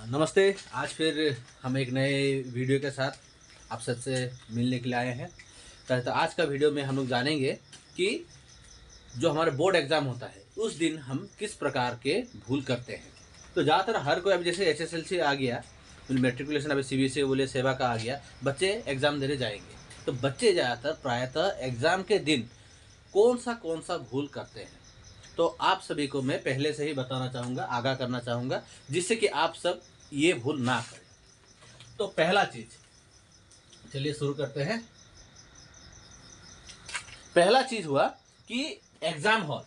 नमस्ते। आज फिर हम एक नए वीडियो के साथ आप सबसे मिलने के लिए आए हैं। तो आज का वीडियो में हम लोग जानेंगे कि जो हमारा बोर्ड एग्ज़ाम होता है उस दिन हम किस प्रकार के भूल करते हैं। तो ज़्यादातर हर कोई, अभी जैसे एसएसएलसी आ गया, मैट्रिकुलेशन अभी सीबीएसई बोले सेवा का आ गया, बच्चे एग्ज़ाम देने जाएंगे। तो बच्चे ज़्यादातर प्रायतः एग्ज़ाम के दिन कौन सा भूल करते हैं। तो आप सभी को मैं पहले से ही बताना चाहूँगा, आगाह करना चाहूँगा, जिससे कि आप सब ये भूल ना करें। तो पहला चीज़, चलिए शुरू करते हैं। पहला चीज़ हुआ कि एग्ज़ाम हॉल,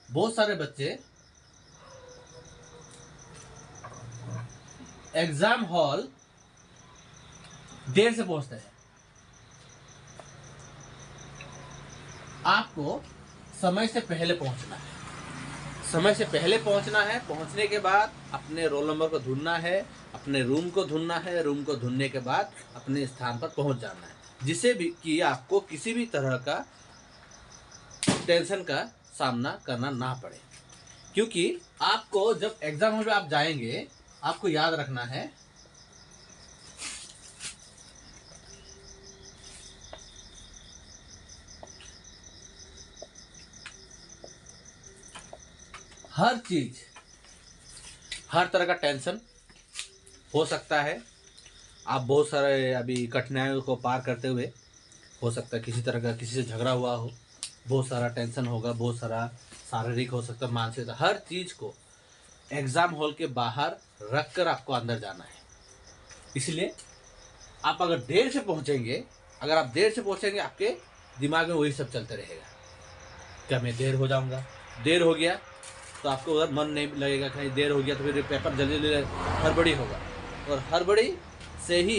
बहुत सारे बच्चे एग्ज़ाम हॉल देर से पहुंचते हैं। आपको समय से पहले पहुंचना है। समय से पहले पहुंचना है। पहुंचने के बाद अपने रोल नंबर को ढूंढना है, अपने रूम को ढूंढना है। रूम को ढूंढने के बाद अपने स्थान पर पहुंच जाना है, जिससे भी कि आपको किसी भी तरह का टेंशन का सामना करना ना पड़े। क्योंकि आपको जब एग्जाम हॉल में आप जाएंगे, आपको याद रखना है हर चीज, हर तरह का टेंशन हो सकता है। आप बहुत सारे अभी कठिनाइयों को पार करते हुए, हो सकता है किसी तरह का किसी से झगड़ा हुआ हो, बहुत सारा टेंशन होगा, बहुत सारा शारीरिक हो सकता है, मानसिक, हर चीज़ को एग्ज़ाम हॉल के बाहर रख कर आपको अंदर जाना है। इसलिए आप अगर देर से पहुंचेंगे, आपके दिमाग में वही सब चलते रहेगा, क्या मैं देर हो जाऊंगा, देर हो गया तो आपको उधर मन नहीं लगेगा, कहीं देर हो गया तो फिर पेपर जल्दी जल्दी हड़बड़ी होगा, और हड़बड़ी से ही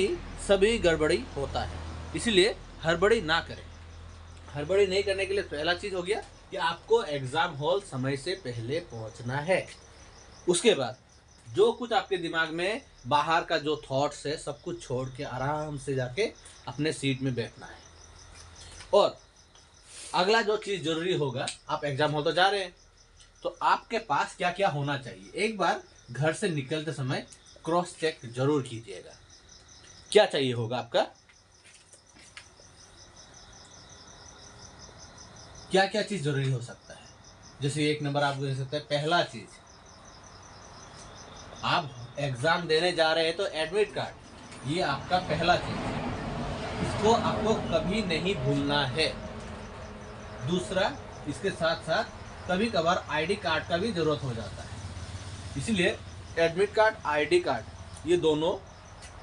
सभी गड़बड़ी होता है। इसलिए हड़बड़ी ना करें। हड़बड़ी नहीं करने के लिए पहला चीज़ हो गया कि आपको एग्ज़ाम हॉल समय से पहले पहुंचना है। उसके बाद जो कुछ आपके दिमाग में बाहर का जो थॉट्स है, सब कुछ छोड़ के आराम से जाके अपने सीट में बैठना है। और अगला जो चीज़ जरूरी होगा, आप एग्ज़ाम हॉल तो जा रहे हैं, तो आपके पास क्या क्या होना चाहिए, एक बार घर से निकलते समय क्रॉस चेक जरूर कीजिएगा। क्या चाहिए होगा आपका, क्या क्या चीज जरूरी हो सकता है। जैसे एक नंबर आप दे सकते हैं, पहला चीज, आप एग्जाम देने जा रहे हैं तो एडमिट कार्ड, ये आपका पहला चीज, इसको आपको कभी नहीं भूलना है। दूसरा, इसके साथ साथ कभी कभार आईडी कार्ड का भी जरूरत हो जाता है, इसलिए एडमिट कार्ड, आईडी कार्ड, ये दोनों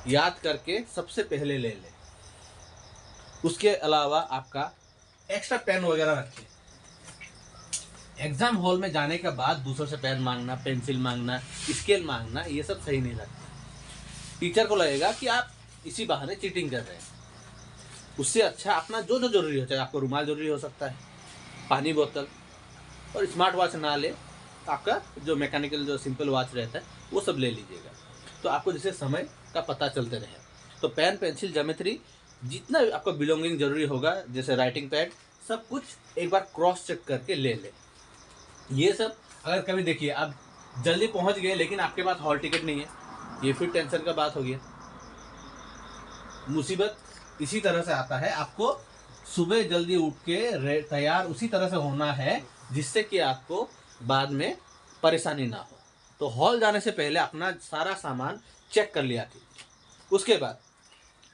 याद करके सबसे पहले ले लें। उसके अलावा आपका एक्स्ट्रा पेन वगैरह रखें। एग्जाम हॉल में जाने के बाद दूसरों से पेन मांगना, पेंसिल मांगना, स्केल मांगना, ये सब सही नहीं लगता। टीचर को लगेगा कि आप इसी बहाने चीटिंग कर रहे हैं। उससे अच्छा अपना जो जो जरूरी हो, चाहे आपको रुमाल जरूरी हो सकता है, पानी बोतल, और स्मार्ट वॉच ना ले, आपका जो मैकेनिकल जो सिंपल वॉच रहता है वो सब ले लीजिएगा, तो आपको जिससे समय का पता चलते रहे। तो पेन, पेंसिल, ज्योमेट्री, जितना भी आपका बिलोंगिंग जरूरी होगा, जैसे राइटिंग पैड, सब कुछ एक बार क्रॉस चेक करके ले लें। ये सब अगर कभी देखिए आप जल्दी पहुंच गए लेकिन आपके पास हॉल टिकट नहीं है, ये फिर टेंशन का बात हो गया। मुसीबत इसी तरह से आता है, आपको सुबह जल्दी उठ के तैयार उसी तरह से होना है, जिससे कि आपको बाद में परेशानी ना हो। तो हॉल जाने से पहले अपना सारा सामान चेक कर लिया कीजिए। उसके बाद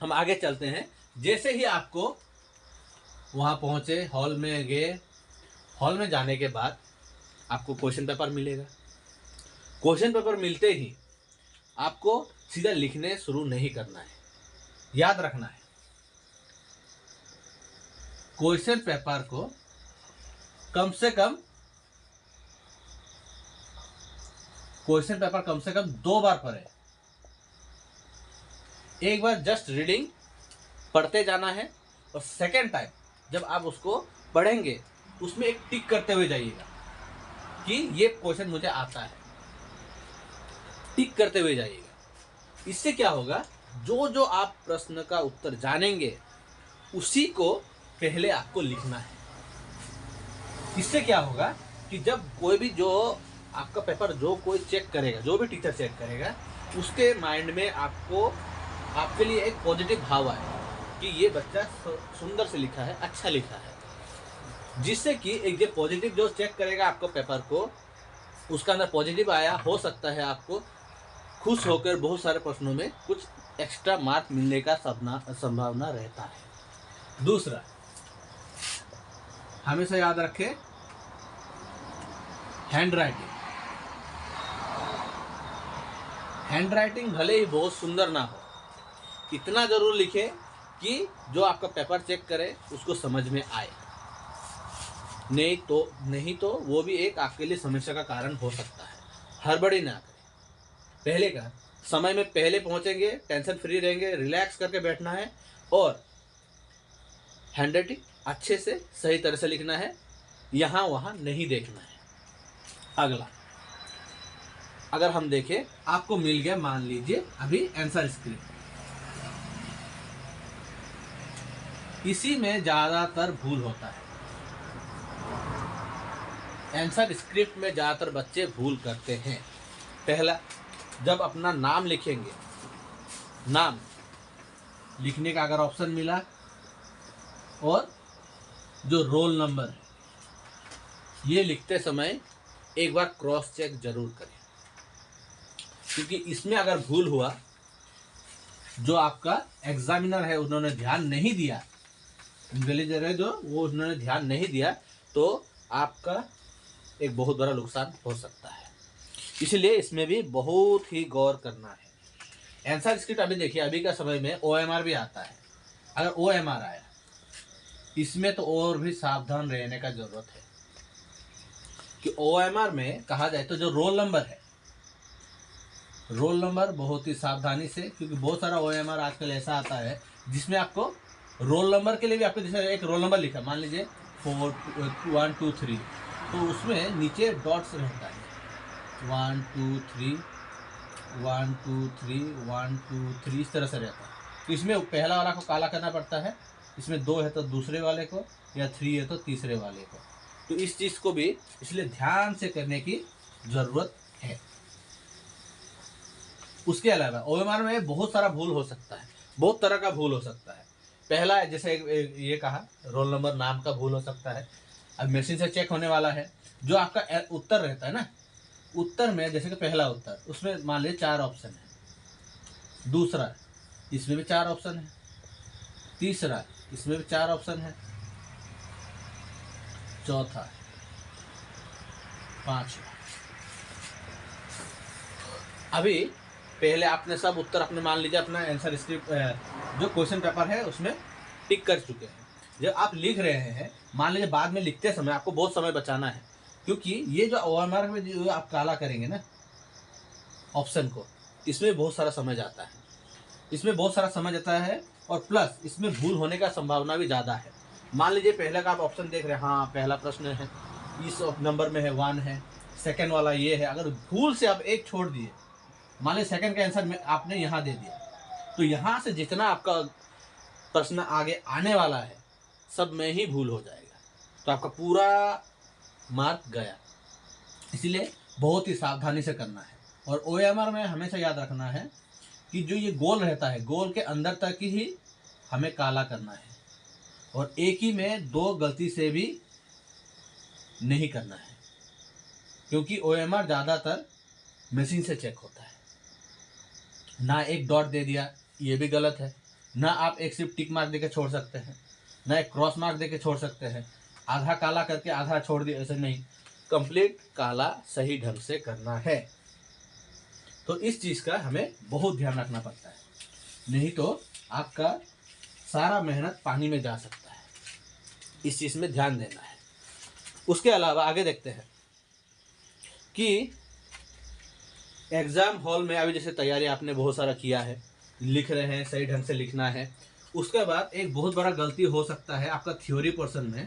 हम आगे चलते हैं। जैसे ही आपको वहाँ पहुँचे, हॉल में गए, हॉल में जाने के बाद आपको क्वेश्चन पेपर मिलेगा। क्वेश्चन पेपर मिलते ही आपको सीधा लिखने शुरू नहीं करना है। याद रखना है, क्वेश्चन पेपर को कम से कम 2 बार पढ़े। एक बार जस्ट रीडिंग पढ़ते जाना है, और सेकेंड टाइम जब आप उसको पढ़ेंगे उसमें एक टिक करते हुए जाइएगा कि ये क्वेश्चन मुझे आता है, टिक करते हुए जाइएगा। इससे क्या होगा, जो जो आप प्रश्न का उत्तर जानेंगे उसी को पहले आपको लिखना है। इससे क्या होगा कि जब कोई भी जो आपका पेपर जो कोई चेक करेगा, जो भी टीचर चेक करेगा, उसके माइंड में आपको आपके लिए एक पॉजिटिव भाव आए कि ये बच्चा सुंदर से लिखा है, अच्छा लिखा है, जिससे कि एक ये पॉजिटिव जो चेक करेगा आपको पेपर को, उसका अंदर पॉजिटिव आया, हो सकता है आपको खुश होकर बहुत सारे प्रश्नों में कुछ एक्स्ट्रा मार्क मिलने का संभावना रहता है। दूसरा, हमेशा याद रखें हैंड राइटिंग भले ही बहुत सुंदर ना हो, इतना जरूर लिखे कि जो आपका पेपर चेक करे उसको समझ में आए, नहीं तो वो भी एक आपके लिए समस्या का कारण हो सकता है। हड़बड़ी ना करें, पहले का समय में पहले पहुंचेंगे, टेंशन फ्री रहेंगे, रिलैक्स करके बैठना है और हैंडराइटिंग अच्छे से सही तरह से लिखना है, यहाँ वहाँ नहीं देखना है। अगला, अगर हम देखें आपको मिल गया, मान लीजिए अभी आंसर स्क्रिप्ट, इसी में ज़्यादातर भूल होता है। आंसर स्क्रिप्ट में ज़्यादातर बच्चे भूल करते हैं। पहला, जब अपना नाम लिखेंगे, नाम लिखने का अगर ऑप्शन मिला और जो रोल नंबर है, ये लिखते समय एक बार क्रॉस चेक जरूर करें, क्योंकि इसमें अगर भूल हुआ, जो आपका एग्जामिनर है उन्होंने ध्यान नहीं दिया, इन्वेलिडेटर है जो, वो उन्होंने ध्यान नहीं दिया, तो आपका एक बहुत बड़ा नुकसान हो सकता है। इसलिए इसमें भी बहुत ही गौर करना है। आंसर स्क्रिप्ट अभी देखिए, अभी का समय में OMR भी आता है। अगर OMR आया, इसमें तो और भी सावधान रहने का जरूरत है कि OMR में कहा जाए तो जो रोल नंबर है, रोल नंबर बहुत ही सावधानी से, क्योंकि बहुत सारा OMR आजकल ऐसा आता है जिसमें आपको रोल नंबर के लिए भी आपको, जैसे एक रोल नंबर लिखा, मान लीजिए 4 1 2 3, तो उसमें नीचे डॉट्स रहता है, 1 2 3 1 2 3 1 2 3, इस तरह से रहता है। तो इसमें पहला वाला को काला करना पड़ता है, इसमें 2 है तो दूसरे वाले को, या 3 है तो तीसरे वाले को। तो इस चीज़ को भी इसलिए ध्यान से करने की ज़रूरत है। उसके अलावा OMR में बहुत सारा भूल हो सकता है, बहुत तरह का भूल हो सकता है। पहला, जैसे ये कहा, रोल नंबर, नाम का भूल हो सकता है। अब मशीन से चेक होने वाला है, जो आपका उत्तर रहता है ना, उत्तर में जैसे कि पहला उत्तर, उसमें मान लीजिए 4 ऑप्शन है, दूसरा इसमें भी 4 ऑप्शन है, तीसरा इसमें भी 4 ऑप्शन है, चौथा, पांचवा। अभी पहले आपने सब उत्तर अपने, मान लीजिए अपना आंसर स्क्रिप्ट जो क्वेश्चन पेपर है उसमें टिक कर चुके हैं। जब आप लिख रहे हैं, मान लीजिए बाद में लिखते समय आपको बहुत समय बचाना है, क्योंकि ये जो OMR में जो आप काला करेंगे ना ऑप्शन को, इसमें बहुत सारा समय जाता है, इसमें बहुत सारा समय जाता है, और प्लस इसमें भूल होने का संभावना भी ज़्यादा है। मान लीजिए पहले का आप ऑप्शन देख रहे हैं, हाँ पहला प्रश्न है, इस नंबर में है 1 है, सेकेंड वाला ये है, अगर भूल से आप एक छोड़ दिए, मान लीजिए सेकंड का आंसर में आपने यहाँ दे दिया, तो यहाँ से जितना आपका प्रश्न आगे आने वाला है सब में ही भूल हो जाएगा, तो आपका पूरा मार्क गया। इसलिए बहुत ही सावधानी से करना है। और OMR में हमेशा याद रखना है कि जो ये गोल रहता है, गोल के अंदर तक ही हमें काला करना है, और एक ही में 2 गलती से भी नहीं करना है, क्योंकि OMR ज़्यादातर मशीन से चेक होता है। ना एक डॉट दे दिया, ये भी गलत है, ना आप एक सिर्फ टिक मार्क देके छोड़ सकते हैं, ना एक क्रॉस मार्क देके छोड़ सकते हैं, आधा काला करके आधा छोड़ दिया, ऐसे नहीं, कंप्लीट काला सही ढंग से करना है। तो इस चीज़ का हमें बहुत ध्यान रखना पड़ता है, नहीं तो आपका सारा मेहनत पानी में जा सकता है। इस चीज़ में ध्यान देना है। उसके अलावा आगे देखते हैं कि एग्ज़ाम हॉल में अभी जैसे तैयारी आपने बहुत सारा किया है, लिख रहे हैं, सही ढंग से लिखना है। उसके बाद एक बहुत बड़ा गलती हो सकता है आपका थ्योरी पोर्शन में,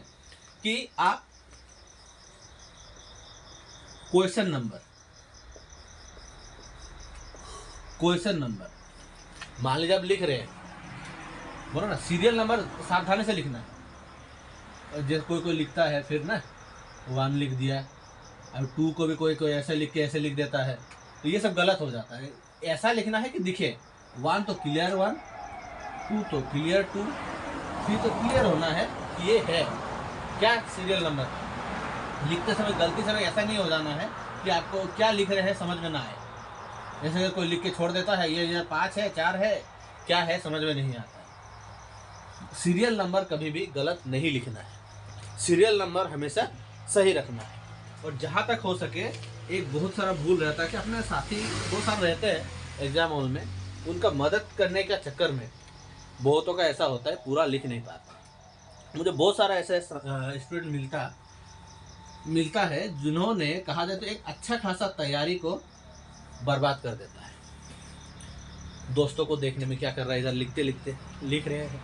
कि आप क्वेश्चन नंबर मान लीजिए आप लिख रहे हैं, बोलो ना, सीरियल नंबर सावधानी से लिखना है। जैसे कोई लिखता है फिर ना 1 लिख दिया, अब 2 को भी कोई ऐसे लिख के ऐसे लिख देता है, तो ये सब गलत हो जाता है। ऐसा लिखना है कि दिखे। 1 तो क्लियर 1, 2 तो क्लियर 2, 3 तो क्लियर होना है कि ये है क्या सीरियल नंबर। लिखते समय गलती से ऐसा नहीं हो जाना है कि आपको क्या लिख रहे हैं समझ में ना आए। जैसे अगर कोई लिख के छोड़ देता है ये 5 है 4 है, क्या है समझ में नहीं आता है। सीरियल नंबर कभी भी गलत नहीं लिखना है, सीरियल नंबर हमेशा सही रखना है। और जहाँ तक हो सके एक बहुत सारा भूल रहता है कि अपने साथी बहुत सारे रहते हैं एग्जाम हॉल में, उनका मदद करने के चक्कर में बहुतों का ऐसा होता है पूरा लिख नहीं पाता। मुझे बहुत सारा ऐसा स्टूडेंट मिलता है जिन्होंने कहा जाए तो एक अच्छा खासा तैयारी को बर्बाद कर देता है। दोस्तों को देखने में क्या कर रहा है, इधर लिख रहे हैं,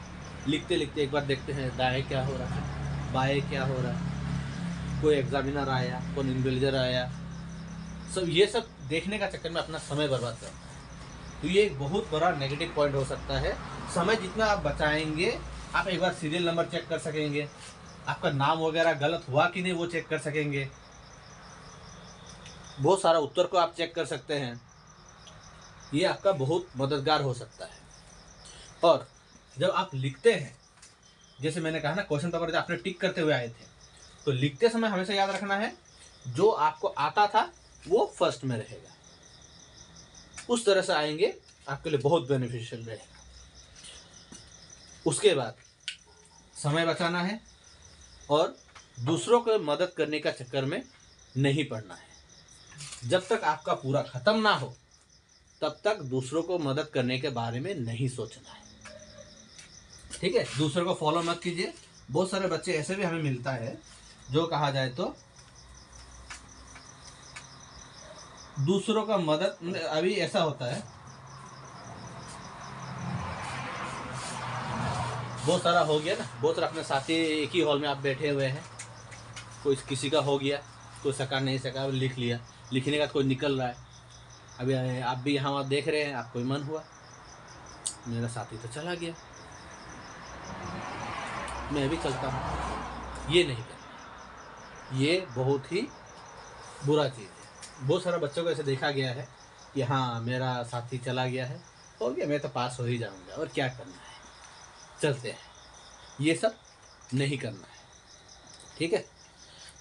लिखते लिखते एक बार देखते हैं दाएं क्या हो रहा है, बाएं क्या हो रहा है, कोई एग्जामिनर आया, कोई इन्विजिलेटर आया, सब ये सब देखने का चक्कर में अपना समय बर्बाद करता है। तो ये एक बहुत बड़ा नेगेटिव पॉइंट हो सकता है। समय जितना आप बचाएंगे, आप एक बार सीरियल नंबर चेक कर सकेंगे, आपका नाम वगैरह गलत हुआ कि नहीं वो चेक कर सकेंगे, बहुत सारा उत्तर को आप चेक कर सकते हैं। ये आपका बहुत मददगार हो सकता है। और जब आप लिखते हैं, जैसे मैंने कहा ना क्वेश्चन पेपर जब आपने टिक करते हुए आए थे, तो लिखते समय हमेशा याद रखना है जो आपको आता था वो फर्स्ट में रहेगा। उस तरह से आएंगे आपके लिए बहुत बेनिफिशियल रहेगा। उसके बाद समय बचाना है और दूसरों को मदद करने का चक्कर में नहीं पड़ना है। जब तक आपका पूरा खत्म ना हो तब तक दूसरों को मदद करने के बारे में नहीं सोचना है। ठीक है, दूसरों को फॉलो मत कीजिए। बहुत सारे बच्चे ऐसे भी हमें मिलता है जो कहा जाए तो दूसरों का मदद, अभी ऐसा होता है बहुत सारा हो गया ना, बहुत सारा अपने साथी एक ही हॉल में आप बैठे हुए हैं, कोई किसी का हो गया, कोई सका नहीं सका लिख लिया, लिखने का कोई निकल रहा है। अभी आप भी यहाँ वहाँ देख रहे हैं, आपको मन हुआ मेरा साथी तो चला गया, मैं भी चलता हूँ। ये नहीं करना, ये बहुत ही बुरा चीज़ है। बहुत सारा बच्चों को ऐसे देखा गया है कि हाँ मेरा साथी चला गया है, हो गया, मैं तो पास हो ही जाऊँगा और क्या करना है, चलते हैं। ये सब नहीं करना है। ठीक है,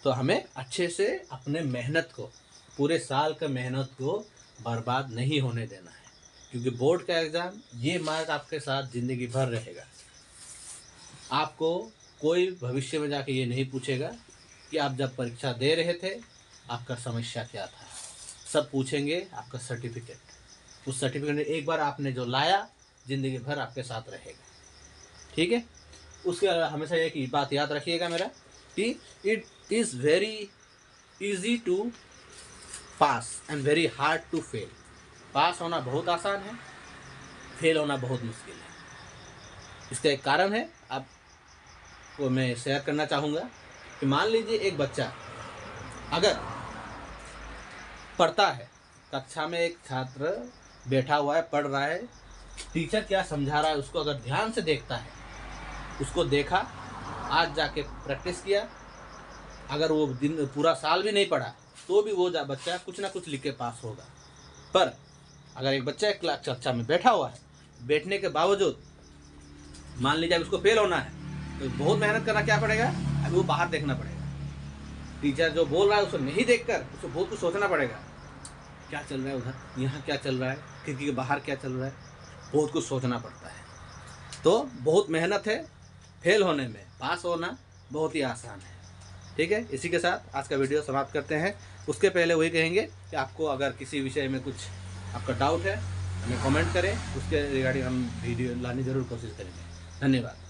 तो हमें अच्छे से अपने मेहनत को, पूरे साल का मेहनत को बर्बाद नहीं होने देना है, क्योंकि बोर्ड का एग्ज़ाम ये मार्क आपके साथ ज़िंदगी भर रहेगा। आपको कोई भविष्य में जाके ये नहीं पूछेगा कि आप जब परीक्षा दे रहे थे आपका समस्या क्या था। सब पूछेंगे आपका सर्टिफिकेट। उस सर्टिफिकेट एक बार आपने जो लाया ज़िंदगी भर आपके साथ रहेगा। ठीक है, उसके अलावा हमेशा एक बात याद रखिएगा मेरा कि it is very easy to pass and very hard to fail. Pass होना बहुत आसान है, फेल होना बहुत मुश्किल है। इसका एक कारण है, आपको मैं शेयर करना चाहूँगा कि मान लीजिए एक बच्चा अगर पढ़ता है, कक्षा में एक छात्र बैठा हुआ है, पढ़ रहा है, टीचर क्या समझा रहा है उसको अगर ध्यान से देखता है, उसको देखा, आज जाके प्रैक्टिस किया, अगर वो दिन पूरा साल भी नहीं पढ़ा तो भी वो बच्चा कुछ ना कुछ लिख के पास होगा। पर अगर एक बच्चा एक कक्षा में बैठा हुआ है, बैठने के बावजूद मान लीजिए उसको फेल होना है, तो बहुत मेहनत करना क्या पड़ेगा, अभी वो बाहर देखना पड़ेगा। टीचर जो बोल रहा है उसको नहीं देखकर उसको बहुत कुछ सोचना पड़ेगा, क्या चल रहा है उधर, यहाँ क्या चल रहा है, खिड़की के बाहर क्या चल रहा है, बहुत कुछ सोचना पड़ता है। तो बहुत मेहनत है, फेल होने में पास होना बहुत ही आसान है। ठीक है, इसी के साथ आज का वीडियो समाप्त करते हैं। उसके पहले वही कहेंगे कि आपको अगर किसी विषय में कुछ आपका डाउट है हमें कमेंट करें, उसके रिगार्डिंग हम वीडियो लाने ज़रूर कोशिश करेंगे। धन्यवाद।